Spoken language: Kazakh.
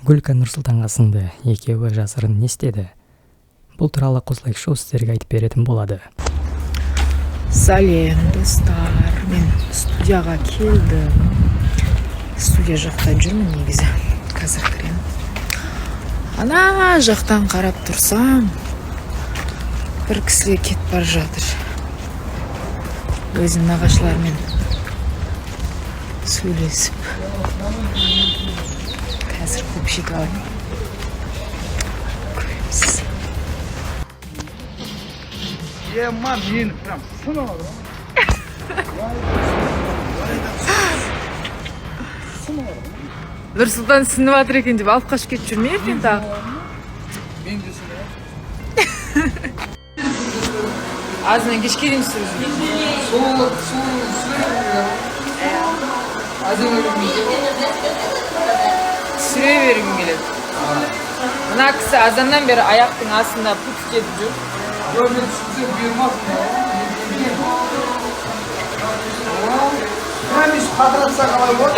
Гүлка Нурсултанга сынды, экөөбү жасырын не истеди? Бул тууралуу Козлайк шоу сиздерге айтып беретін болады. Салем, достар, мен студияға келдім. Студия жақта жүрмін негізі. Қазір кірем. Ана жақтан қарап тұрсам, бір кісі кетіп бара жатыр. Өзінің нағашыларымен сөйлесіп. Қазір көп жете аламын. Көреміз. Блин, прям снова. Нұрсұлтан сынып жатыр екен деп алып қашып кетіп жүрме ертең тағы. Мен де сынып. Азынан кешке дейін түсіріп түсіре бергім келеді. Мына кісі азаннан бері аяқтың астында пут кетіп жүр. Görmek size büyümez mi? Hem iş kadrotsa kalay var.